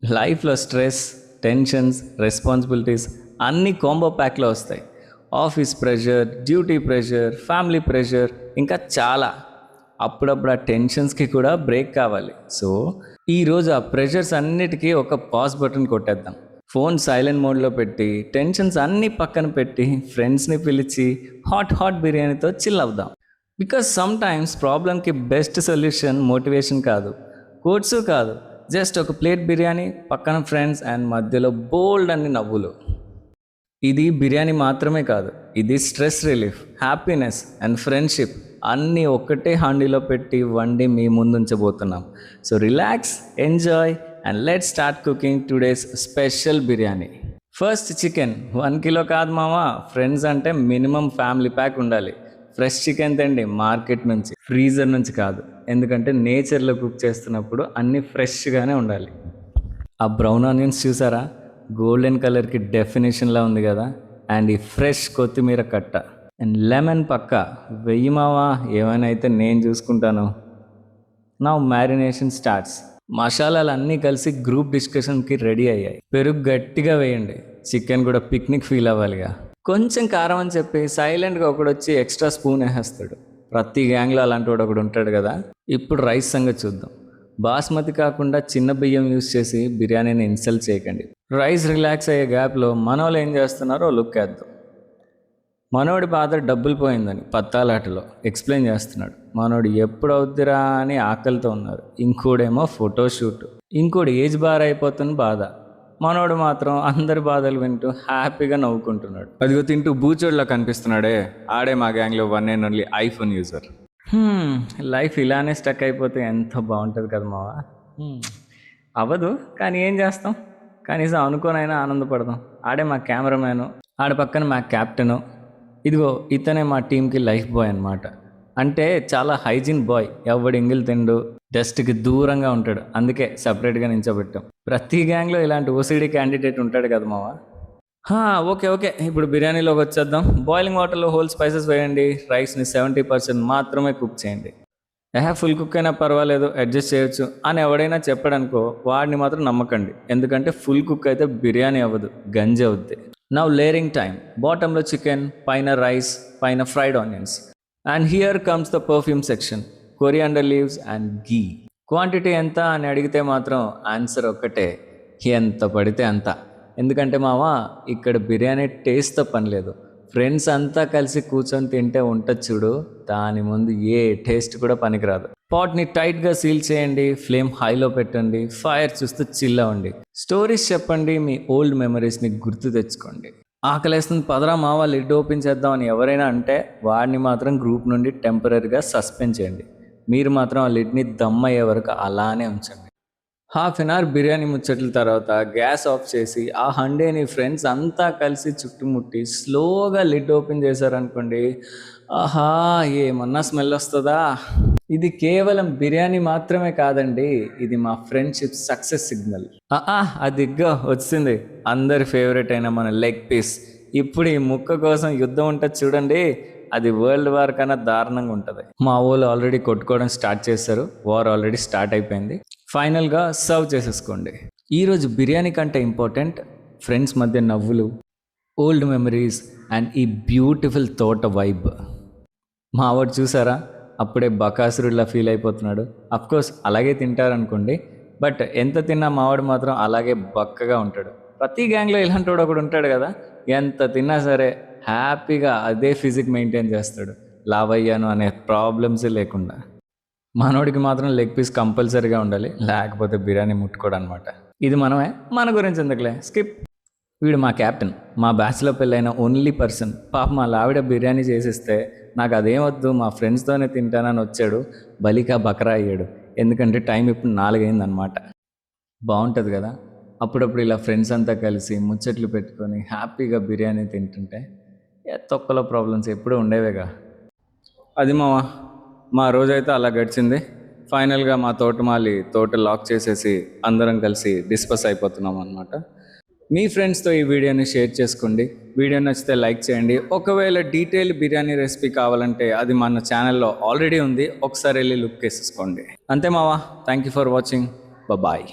లైఫ్లో stress, tensions, responsibilities అన్నీ combo ప్యాక్లో వస్తాయి. Office pressure, duty pressure, family pressure, ఇంకా చాలా. అప్పుడప్పుడు ఆ టెన్షన్స్కి కూడా బ్రేక్ కావాలి. సో ఈరోజు ఆ ప్రెషర్స్ అన్నిటికీ ఒక పాజ్ బటన్ కొట్టేద్దాం. ఫోన్ సైలెంట్ మోడ్లో పెట్టి, టెన్షన్స్ అన్నీ పక్కన పెట్టి, ఫ్రెండ్స్ని పిలిచి హాట్ బిర్యానీతో చిల్ అవుదాం. బికాస్ సమ్ టైమ్స్ ప్రాబ్లంకి బెస్ట్ సొల్యూషన్ మోటివేషన్ కాదు, కోట్స్ కాదు, జస్ట్ ఒక ప్లేట్ బిర్యానీ, పక్కన ఫ్రెండ్స్ అండ్ మధ్యలో బోల్డ్ అన్ని నవ్వులు. ఇది బిర్యానీ మాత్రమే కాదు, ఇది stress relief, happiness and friendship అన్నీ ఒక్కటే హాండీలో పెట్టి వండి మీ ముందు ఉంచబోతున్నాం. So relax, enjoy and let start cooking today's special biryani. First chicken 1 kilo కాదు మావా, ఫ్రెండ్స్ అంటే మినిమం ఫ్యామిలీ ప్యాక్ ఉండాలి. ఫ్రెష్ చికెన్ తండి, మార్కెట్ నుంచి, ఫ్రీజర్ నుంచి కాదు. ఎందుకంటే నేచర్లో కుక్ చేస్తున్నప్పుడు అన్నీ ఫ్రెష్గానే ఉండాలి. ఆ బ్రౌన్ ఆనియన్స్ చూసారా, గోల్డెన్ కలర్కి డెఫినేషన్లా ఉంది కదా. అండ్ ఈ ఫ్రెష్ కొత్తిమీర కట్ట అండ్ లెమన్ పక్క వెయ్యి మావా, ఏమైనా అయితే నేను చూసుకుంటాను. నా మ్యారినేషన్ స్టార్ట్స్. మసాలాలు అన్నీ కలిసి గ్రూప్ డిస్కషన్కి రెడీ అయ్యాయి. పెరుగు గట్టిగా వేయండి, చికెన్ కూడా పిక్నిక్ ఫీల్ అవ్వాలిగా. కొంచెం కారం అని చెప్పి సైలెంట్గా ఒకడొచ్చి ఎక్స్ట్రా స్పూన్ వేసేస్తాడు. ప్రతి గ్యాంగ్లో అలాంటి వాడు ఒకడు ఉంటాడు కదా. ఇప్పుడు రైస్ సంగతి చూద్దాం. బాస్మతి కాకుండా చిన్న బియ్యం యూస్ చేసి బిర్యానీని ఇన్సల్ట్ చేయకండి. రైస్ రిలాక్స్ అయ్యే గ్యాప్లో మనోళ్ళు ఏం చేస్తున్నారో లుక్ వేద్దాం. మనోడి బాధ డబ్బులు పోయిందని పత్తాలాటలో ఎక్స్ప్లెయిన్ చేస్తున్నాడు. మనోడు ఎప్పుడు అవుద్దిరా అని ఆకలితో ఉన్నారు. ఇంకోడేమో ఫోటోషూట్, ఇంకోటి ఏజ్ బార్ అయిపోతున్న బాధ. మనోడు మాత్రం అందరి బాధలు వింటూ హ్యాపీగా నవ్వుకుంటున్నాడు. అదిగో తింటూ బూచోడ్లా కనిపిస్తున్నాడే, ఆడే మా గ్యాంగ్లో 1 and only iPhone user. Life ఇలానే స్టక్ అయిపోతే ఎంత బాగుంటుంది కదా మావా. అవ్వదు, కానీ ఏం చేస్తాం, కనీసం అనుకోనైనా ఆనందపడదాం. ఆడే మా కెమెరామ్యాను, ఆడ పక్కన మా క్యాప్టెను, ఇదిగో ఇతనే మా టీంకి లైఫ్ బాయ్ అనమాట. అంటే చాలా హైజీన్ బాయ్, ఎవడు ఎంగిల్ తిండు, డస్ట్కి దూరంగా ఉంటాడు, అందుకే సపరేట్గా నించోబెట్టాం. ప్రతి గ్యాంగ్లో ఇలాంటి ఓసిడి క్యాండిడేట్ ఉంటాడు కదా మావా. ఓకే, ఇప్పుడు బిర్యానీలోకి వచ్చేద్దాం. బాయిలింగ్ వాటర్లో హోల్ స్పైసెస్ వేయండి. రైస్ని 70% మాత్రమే కుక్ చేయండి. ఫుల్ కుక్ అయినా పర్వాలేదు, అడ్జస్ట్ చేయొచ్చు అని ఎవడైనా చెప్పాడనుకో, వాడిని మాత్రం నమ్మకండి. ఎందుకంటే ఫుల్ కుక్ అయితే బిర్యానీ అవ్వదు, గంజి అవుద్ది. Now layering time. బాటంలో చికెన్, పైన రైస్, పైన fried onions. And here comes the perfume section, coriander leaves and ghee. Quantity ఎంత అని అడిగితే మాత్రం ఆన్సర్ ఒక్కటే, ఎంత పడితే అంత. ఎందుకంటే మావా, ఇక్కడ బిర్యానీ టేస్ట్తో పని లేదు. ఫ్రెండ్స్ అంతా కలిసి కూర్చొని తింటే ఉంటుంది చూడు, దాని ముందు ఏ టేస్ట్ కూడా పనికిరాదు. పాట్ని టైట్గా సీల్ చేయండి, ఫ్లేమ్ హైలో పెట్టండి, ఫైర్ చూస్తూ చిల్ అవ్వండి. స్టోరీస్ చెప్పండి, మీ ఓల్డ్ మెమరీస్ని గుర్తు తెచ్చుకోండి. ఆకలేస్తుంది పదరా మావా లిడ్ ఓపెన్ చేద్దాం అని ఎవరైనా అంటే వాడిని మాత్రం గ్రూప్ నుండి టెంపరీగా సస్పెండ్ చేయండి. మీరు మాత్రం ఆ లిడ్ని దమ్ అయ్యే వరకు అలానే ఉంచండి. ½ an hour బిర్యానీ ముచ్చట్ల తర్వాత గ్యాస్ ఆఫ్ చేసి ఆ హండేని ఫ్రెండ్స్ అంతా కలిసి చుట్టుముట్టి స్లోగా లిడ్ ఓపెన్ చేశారనుకోండి, ఆహా ఏమన్నా స్మెల్ వస్తుందా. ఇది కేవలం బిర్యానీ మాత్రమే కాదండి, ఇది మా ఫ్రెండ్షిప్ సక్సెస్ సిగ్నల్. అదిగ్గా వచ్చింది, అందరి ఫేవరెట్ అయిన మన లెగ్ పీస్. ఇప్పుడు ఈ ముక్క కోసం యుద్ధం ఉంటుంది చూడండి, అది వరల్డ్ వార్ కన్నా దారుణంగా ఉంటుంది. మా వాళ్ళు ఆల్రెడీ కొట్టుకోవడం స్టార్ట్ చేశారు, వార్ ఆల్రెడీ స్టార్ట్ అయిపోయింది. ఫైనల్గా సర్వ్ చేసేసుకోండి. ఈరోజు బిర్యానీ కంటే ఇంపార్టెంట్ ఫ్రెండ్స్ మధ్య నవ్వులు, ఓల్డ్ మెమరీస్ అండ్ ఈ బ్యూటిఫుల్ తోట వైబ్. మా వాడు చూసారా, అప్పుడే బకాసురుడిలా ఫీల్ అయిపోతున్నాడు. అఫ్కోర్స్ అలాగే తింటారనుకోండి, బట్ ఎంత తిన్నా మావాడు మాత్రం అలాగే బక్కగా ఉంటాడు. ప్రతి గ్యాంగ్లో ఇలాంటి వాడు ఒకడు ఉంటాడు కదా, ఎంత తిన్నా సరే హ్యాపీగా అదే ఫిజిక్ మెయింటైన్ చేస్తాడు, లావయ్యాను అనే ప్రాబ్లమ్సే లేకుండా. మనోడికి మాత్రం లెగ్ పీస్ కంపల్సరీగా ఉండాలి, లేకపోతే బిర్యానీ ముట్టుకోడు అనమాట. ఇది మనమే, మన గురించి ఎందుకులే, స్కిప్. వీడు మా క్యాప్టెన్, మా బ్యాచ్లో పెళ్ళైన ఓన్లీ పర్సన్. పాప మా లావిడ బిర్యానీ చేసిస్తే నాకు అదేం వద్దు, మా ఫ్రెండ్స్తోనే తింటానని వచ్చాడు. బలికా బకరా అయ్యాడు, ఎందుకంటే టైం ఇప్పుడు 4 అయిందనమాట. బాగుంటుంది కదా అప్పుడప్పుడు ఇలా ఫ్రెండ్స్ అంతా కలిసి ముచ్చట్లు పెట్టుకొని హ్యాపీగా బిర్యానీ తింటుంటే. తొక్కలో ప్రాబ్లమ్స్ ఎప్పుడూ ఉండేవేగా. అది మా రోజైతే అలా గడిచింది. ఫైనల్గా మా తోటమాలి తోట లాక్ చేసేసి అందరం కలిసి డిస్పస్ అయిపోతున్నాం అనమాట. మీ ఫ్రెండ్స్తో ఈ వీడియోని షేర్ చేసుకోండి. వీడియో నచ్చితే లైక్ చేయండి. ఒకవేళ డీటెయిల్ బిర్యానీ రెసిపీ కావాలంటే అది మన ఛానల్లో ఆల్రెడీ ఉంది, ఒకసారి వెళ్ళి లుక్ వేసేసుకోండి. అంతే మావా, thank you for watching, bye.